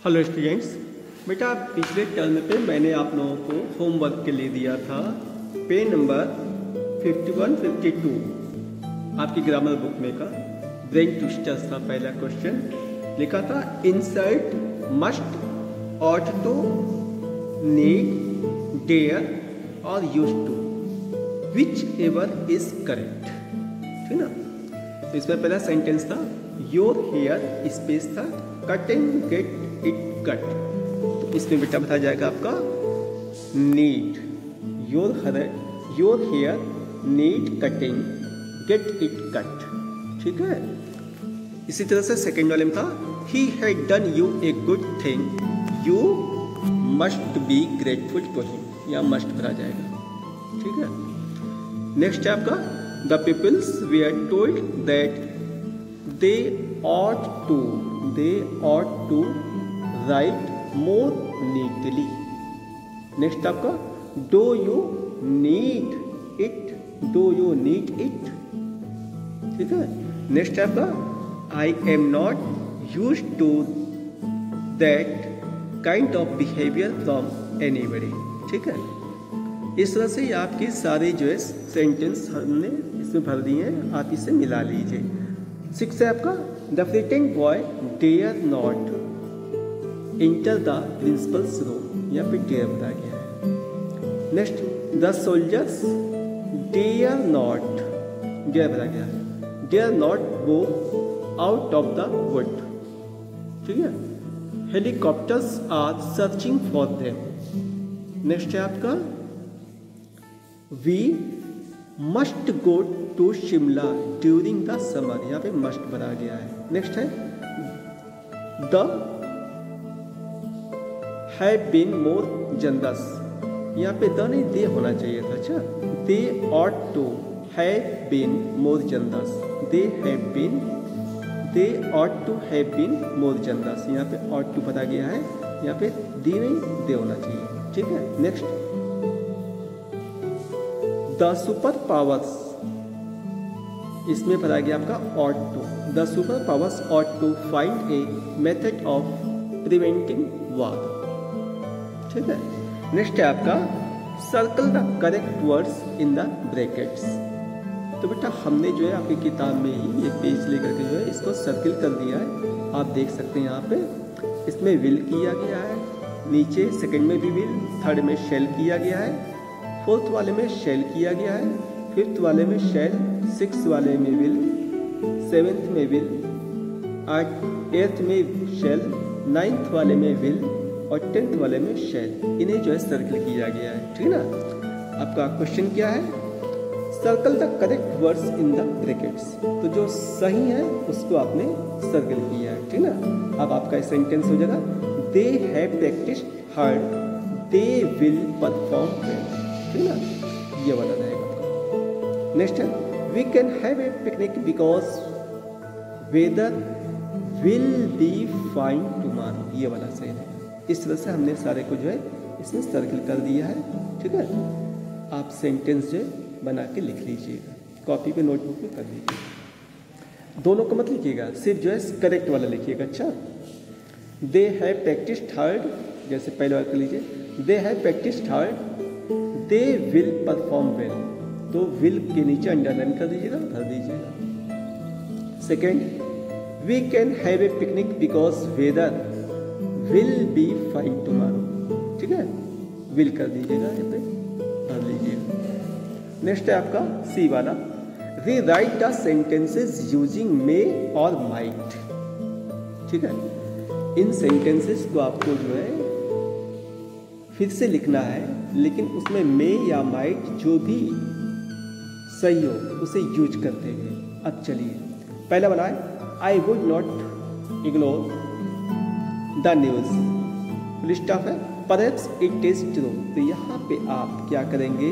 Hello students, बेटा पिछले term पे मैंने आप लोगों को होमवर्क के लिए दिया था पेज नंबर 51-52 आपकी ग्रामर बुक में का ब्रेन ट्विस्टर्स था। पहला क्वेश्चन लिखा था insert must, ought to, need, dare और used to, whichever is correct. ठीक ना। तो इसमें पहला सेंटेंस था योर हेयर, स्पेस था cut and get it cut. तो इसमें बेटा बताया जाएगा आपका need, your hair need cutting, get it cut. ठीक है। इसी तरह से सेकेंड वाले में था he had done you a good thing, you must be grateful to him. या मस्ट भरा जाएगा। ठीक है। नेक्स्ट है आपका the peoples we are told that they ought to write more neatly। Next आपका do you need it। ठीक है। नेक्स्ट आपका I am not used to that kind of behavior from anybody। ठीक है। इस तरह से आपके सारे जो है सेंटेंस हमने इसमें भर दिए हैं, आप इसे मिला लीजिए। 6 है आपका the frightened boy dare not enter the principal's room. यहाँ पे डेयर बताया गया है। नेक्स्ट द सोल्जर्स डेयर बताया गया है, dare not go out of the wood. ठीक है। Helicopters are searching for them. Next है आपका we must go to Shimla during the summer. यहाँ पे मस्ट भरा गया है। नेक्स्ट है the have been more generous. यहाँ पे द नहीं दे होना चाहिए था। अच्छा, they ought to have been more generous, they ought to have been more generous. यहाँ पे ऑट टू भरा गया है, यहाँ पे दी नहीं दे होना चाहिए। ठीक है। नेक्स्ट द सुपर पावर्स, इसमें भरा गया आपका ought to. The super powers ought to find a method of preventing war. ठीक है। नेक्स्ट है आपका circle the correct words in the brackets. तो बेटा हमने जो है आपकी किताब में ही ये पेज लेकर के जो है इसको सर्किल कर दिया है। आप देख सकते हैं यहाँ पे इसमें विल किया गया है, नीचे सेकंड में भी विल, थर्ड में शेल किया गया है, फोर्थ वाले में शेल किया गया है, फिफ्थ वाले में शेल, सिक्स वाले में विल, सेवेंथ में विल, एट्थ में शेल, नाइन्थ वाले में विल और 10th वाले में शेल। इन्हें जो है सर्कल किया गया है। ठीक है ना। आपका क्वेश्चन क्या है, circle the correct words in the brackets. तो जो सही है उसको आपने सर्कल किया है। ठीक है ना। अब आपका सेंटेंस हो जाएगा they have practised hard, they will perform well. ठीक है ना। ये वाला रहेगा आपका। नेक्स्ट है we can have a picnic because weather will be fine tomorrow. ये वाला सही है। इस तरह से हमने सारे को जो है इसमें सर्कल कर दिया है। ठीक है। आप सेंटेंस जो बना के लिख लीजिएगा, कॉपी पे नोटबुक में कर लीजिएगा। दोनों को मत लिखिएगा, सिर्फ जो है करेक्ट वाला लिखिएगा। अच्छा, दे हैव प्रैक्टिस्ड हार्ड, जैसे पहले वाला कर लीजिए they have practised hard, they will perform well. तो विल के नीचे अंडरलाइन कर दीजिएगा, भर दीजिएगा। Second we can have a picnic because weather will be fine tomorrow. ठीक है। विल कर दीजिएगा, यहाँ पे भर लीजिएगा। नेक्स्ट है आपका सी वाला री राइट द सेंटेंसेस यूजिंग मे और माइट। ठीक है। इन सेंटेंसेस को आपको जो है फिर से लिखना है, लेकिन उसमें मे या माइट जो भी सही हो उसे यूज करते हुए। अब चलिए पहला वाला है I would not ignore the news, full stop है, परहैप्स इट इज ट्रू। तो यहाँ पे आप क्या करेंगे,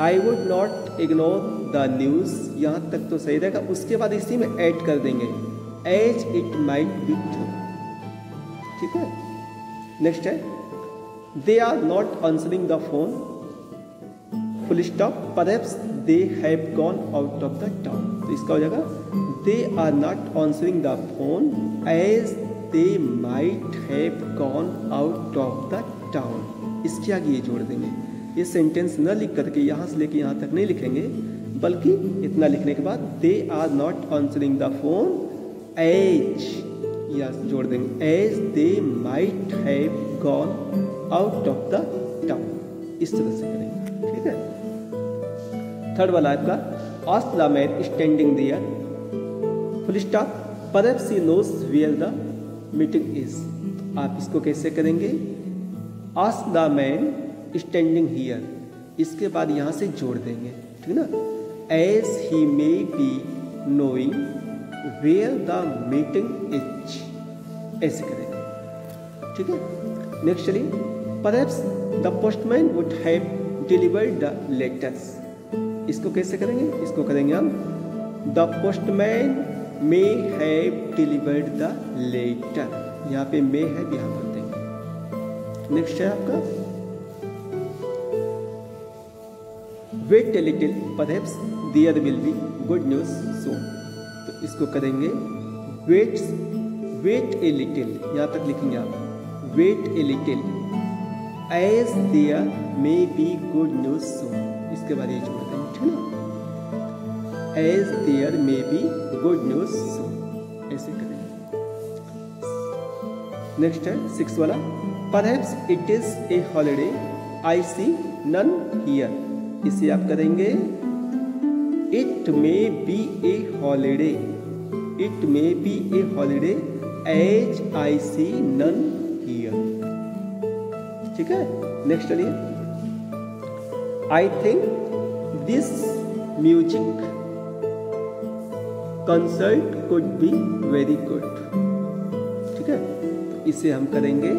I would not ignore the news, यहाँ तक तो सही रहेगा। उसके बाद इसी में ऐड कर देंगे as it might be true. ठीक है। नेक्स्ट है they are not answering the phone, full stop, perhaps they have gone out of the town. तो इसका हो जाएगा they are not answering the phone as they might have gone out of the town. इसके आगे ये जोड़ देंगे। ये सेंटेंस न लिख करके यहाँ से लेके यहाँ तक नहीं लिखेंगे, बल्कि इतना लिखने के बाद they are not answering the phone as, या जोड़ देंगे as they might have gone out of the town. इस तरह से करेंगे, ठीक है। थर्ड वाला आपका ask the man standing there full stop perhaps he knows where the meeting is. आप इसको कैसे करेंगे? Ask the man standing here, इसके बाद यहाँ से जोड़ देंगे, ठीक ना। As he may be knowing where the meeting is, ऐसे करेंगे, ठीक है। नेक्स्ट चलिए, perhaps the postman would have delivered the letters. इसको कैसे करेंगे? इसको करेंगे हम the postman may have delivered the letter. यहाँ पे मे है, यहाँ पर देंगे। नेक्स्ट है आपका wait a little perhaps there will be good news soon. तो इसको करेंगे वेट ए लिटिल, यहाँ तक लिखेंगे आप wait a little as there may be good news soon. इसके बाद ये जोड़ देंगे, ठीक ना, as there may be good news soon, ऐसे करेंगे। नेक्स्ट है 6 वाला, perhaps it is a holiday I see none here. इसे आप करेंगे it may be a holiday, it may be a holiday as I see none here, ठीक है। Next चलिए, I think this music concert could be very good, ठीक है। तो इसे हम करेंगे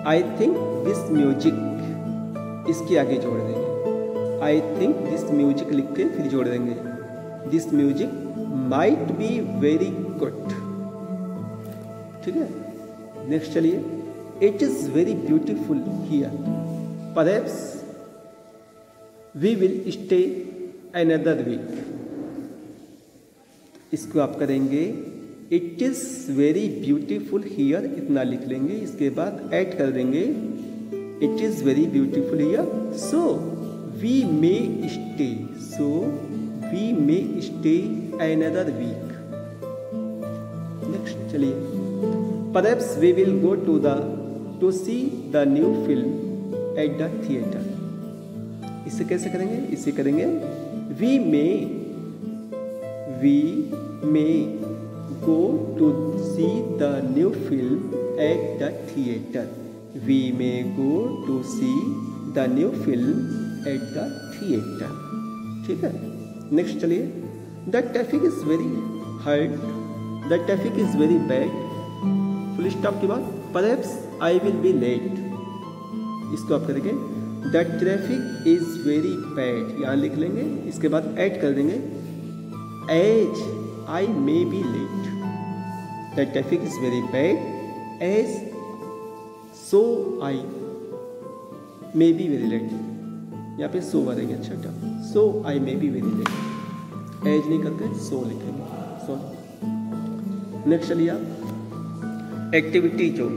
आई थिंक दिस म्यूजिक, इसके आगे जोड़ देंगे आई थिंक दिस म्यूजिक लिख के फिर जोड़ देंगे this music might be very good, ठीक है। नेक्स्ट चलिए, it is very beautiful here perhaps we will stay another week. इसको आप करेंगे it is very beautiful here, इतना लिख लेंगे। इसके बाद ऐड कर देंगे it is very beautiful here so we may stay, so we may stay another week. Next चलिए, perhaps we will go to see the new film at the theatre. इसे कैसे करेंगे? इसे करेंगे we may go to see the new film at the theatre, we may go to see the new film at the theatre, ठीक है। Next चलिए, the traffic is very hard, the traffic is very bad, full stop के बाद perhaps I will be late. इसको आप करेंगे the traffic is very bad, यहाँ लिख लेंगे। इसके बाद ऐड कर देंगे as I may B late, the traffic is very bad as so I may be very late. यहाँ पे सो भरेंगे, अच्छा so I may be very late, as नहीं करके सो लिखेंगे, सो। नेक्स्ट चलिए आप एक्टिविटी जो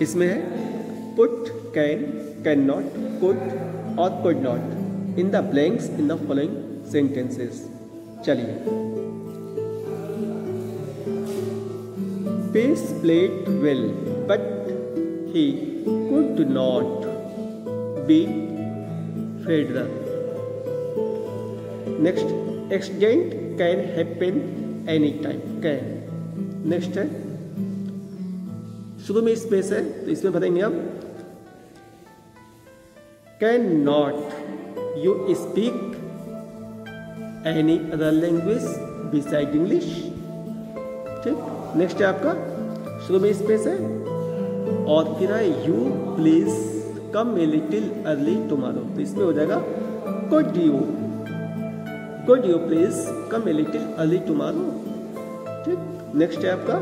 इसमें है put can, can not, could और could not in the blanks in the following sentences. चलिए, Pace played well, but he could not beat Federer. Next, accident can happen anytime. Can. Next है, शुरू में space है तो इसमें भरेंगे हम can not you speak any other language beside English, ठीक। नेक्स्ट है आपका, शुरू में स्पेस है और फिर है you please come a little early tomorrow, तो इसमें हो जाएगा could you please come a little early tomorrow, ठीक। नेक्स्ट है आपका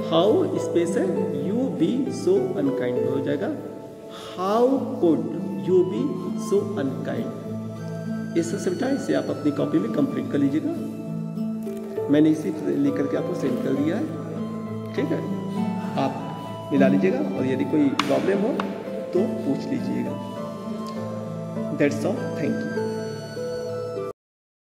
हाउ स्पेस है यू बी सो अनकाइंड, हो जाएगा how could you be so unkind. इससे समझा, इसे आप अपनी कॉपी में कंप्लीट कर लीजिएगा। मैंने इसी लिख करके आपको सेंड कर दिया है, ठीक है। आप मिला लीजिएगा और यदि कोई प्रॉब्लम हो तो पूछ लीजिएगा। That's all, thank you.